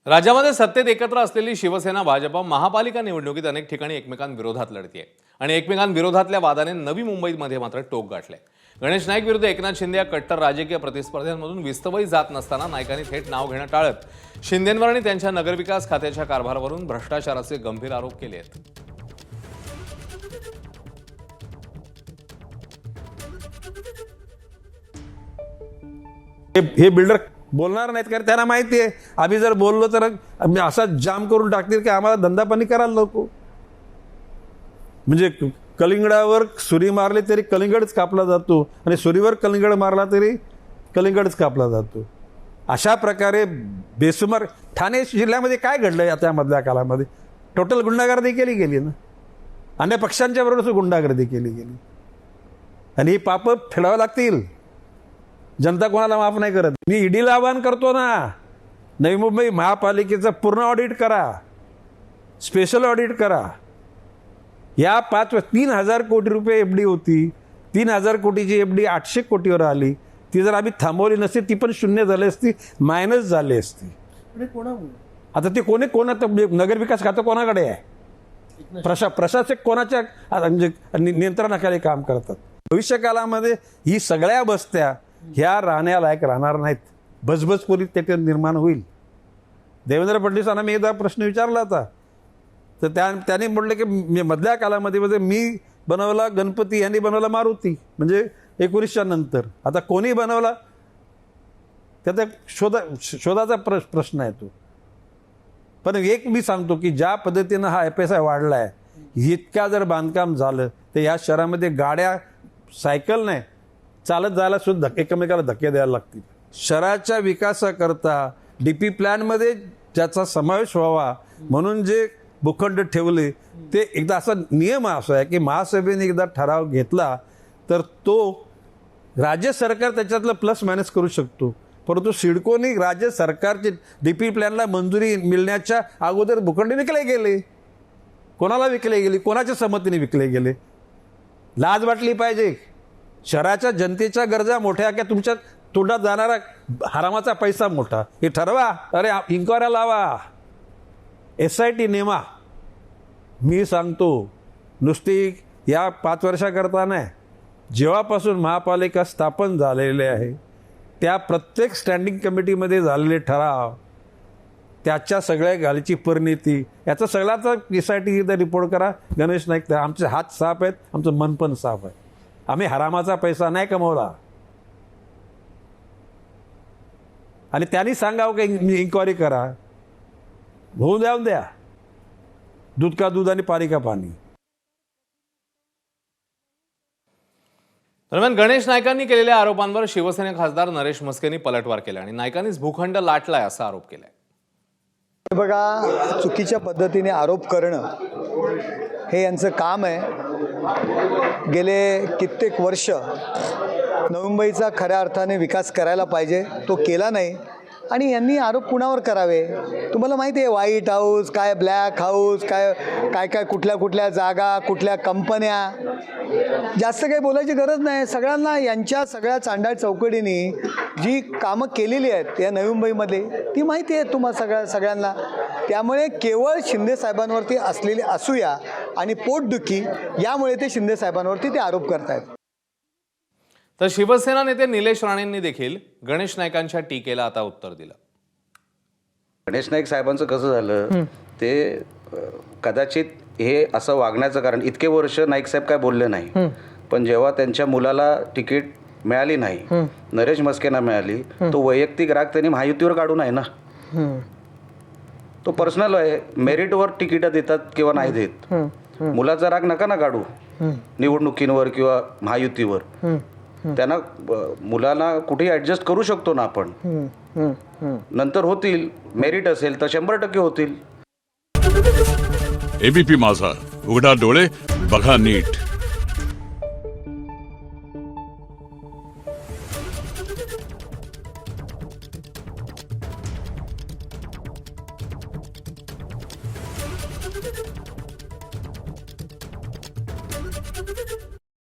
राज्यामध्ये सत्तेत एकत्र असलेली शिवसेना भाजपा महापालिका निवडणुकीत अनेक ठिकाणी एकमेकांविरोधात लढतीये आणि एकमेकांविरोधातल्या वादाने नवी मुंबईमध्ये मात्र टोक गाठले। गणेश नाईक विरुद्ध एकनाथ शिंदे या कट्टर राजकीय प्रतिस्पर्ध्यांमधून विस्तवही जात नसताना नाईकांनी थेट नाव घेणं टाळत शिंदेंवर आणि त्यांच्या नगरविकास खात्याच्या कारभारावरून भ्रष्टाचाराचे गंभीर आरोप केले आहेत। हे बिल्डर बोलणार नाहीत कारण त्यांना माहिती आहे आम्ही जर बोललो तर असा जाम करून टाकतील की आम्हाला धंदा पाणी करायला नको। म्हणजे कलिंगडावर सुरी मारली तरी कलिंगडच कापला जातो आणि सुरीवर कलिंगड मारला तरी कलिंगडच कापला जातो। अशा प्रकारे बेसुमार ठाणे जिल्ह्यामध्ये काय घडलं त्यामधल्या काळामध्ये टोटल गुंडागर्दी केली गेली ना, अन्य पक्षांच्या बरोबर गुंडागर्दी केली गेली आणि ही पापं फेडावं लागतील। जनता कोणाला माफ नाही करत। मी ईडीला आवाहन करतो ना, नवी मुंबई महापालिकेचं पूर्ण ऑडिट करा, स्पेशल ऑडिट करा। या 3,000 कोटी रुपये एफडी होती, 3,000 कोटीची एफडी 800 कोटीवर आली। ती जर आम्ही थांबवली नसती ती पण शून्य झाली असती, मायनस झाली असती। आता ते कोण नगरविकास खातं कोणाकडे आहे? प्रशासक कोणाच्या म्हणजे नियंत्रणाखाली काम करतात? भविष्यकाळामध्ये ही सगळ्या बस्त्या ह्या राहण्यालायक राहणार नाहीत, बसबसपुरी तेथे निर्माण होईल। देवेंद्र फडणवीसांना मी एकदा प्रश्न विचारला होता तर त्यांनी म्हटलं की मधल्या काळामध्ये मी बनवला गणपती, यांनी बनवला मारुती, म्हणजे 1900 नंतर। आता कोणी बनवला त्याचा शोधाचा प्रश्न आहे तो। पण एक मी सांगतो की ज्या पद्धतीनं हा FSI वाढला आहे, इतका जर बांधकाम झालं तर या शहरामध्ये गाड्या सायकल नाही चालत जायला सुद्धा एकमेकाला धक्के द्यायला लागतील। शहराच्या विकासाकरता DP प्लॅनमध्ये ज्याचा समावेश व्हावा म्हणून जे भूखंड ठेवले ते एकदा असा नियम असा आहे की महासभेने एकदा ठराव घेतला तर तो राज्य सरकार त्याच्यातलं प्लस मायनस करू शकतो, परंतु सिडकोने राज्य सरकारचे DP प्लॅनला मंजुरी मिळण्याच्या अगोदर भूखंड विकले गेले। कोणाला विकले गेले? कोणाच्या संमतीने विकले गेले? लाज वाटली पाहिजे। शहराच्या जनतेच्या गरजा मोठ्या की तुमच्या तोंडात जाणारा हरामाचा पैसा मोठा? हे ठरवा। अरे इन्क्वायऱ्या लावा, SIT नेमा। मी सांगतो नुसती या 5 वर्षाकरता नाही, जेव्हापासून महापालिका स्थापन झालेले आहे त्या प्रत्येक स्टँडिंग कमिटीमध्ये झालेले ठराव, त्याच्या सगळ्या गालीची परिणिती, याचा सगळ्याचा SIT रिपोर्ट करा। गणेश नाईक, आमचे हात साफ आहेत, आमचं मन पण साफ आहे। आम्ही हरामाचा पैसा नाही कमवला। आणि त्यांनी सांगावं की इन्क्वायरी करा, होऊ द्या। दूध का दूध आणि पाणी का पाणी। दरम्यान गणेश नाईकांनी केलेल्या आरोपांवर शिवसेना खासदार नरेश म्हस्केंनी पलटवार केला आणि नाईकांनीच भूखंड लाटलाय असा आरोप केलाय। बघा, चुकीच्या पद्धतीने आरोप करणं हे यांचं काम आहे। गेले कित्येक वर्ष नवी मुंबईचा खऱ्या अर्थाने विकास करायला पाहिजे, तो केला नाही आणि यांनी आरोप कुणावर करावे? तुम्हाला माहिती आहे व्हाईट हाऊस काय, ब्लॅक हाऊस काय, कुठल्या जागा, कुठल्या कंपन्या, जास्त काही बोलायची गरज नाही। सगळ्यांना यांच्या सगळ्या चांडाळ चौकटीने जी कामं केलेली आहेत या नवी मुंबईमध्ये ती माहिती आहे तुम्हाला सगळ्यांना। त्यामुळे केवळ शिंदे साहेबांवरती असलेली असूया आणि पोटदुखी यामुळे ते शिंदे साहेबांवरती ते आरोप करतायत। तर शिवसेना नेते निलेश राणेंनी देखील गणेश नाईकांच्या टीकेला आता उत्तर दिलं। गणेश नाईक साहेबांचं कसं झालं ते कदाचित हे असं वागण्याचं कारण इतके वर्ष नाईक साहेब काय बोलले नाही, पण जेव्हा त्यांच्या मुलाला तिकीट मिळाली नाही, नरेश म्हस्केंना मिळाली, तो वैयक्तिक राग त्यांनी महायुतीवर काढून आहे ना। तो पर्सनल आहे, मेरिटवर तिकीटं देतात किंवा नाही देत। मुलाचा राग नका ना काढू निवडणुकींवर किंवा महायुतीवर। त्यांना मुलाला कुठेही ॲडजस्ट करू शकतो ना आपण, नंतर होतील, मेरिट असेल तर 100% होतील। ABP माझा, उघडा डोळे बघा नीट।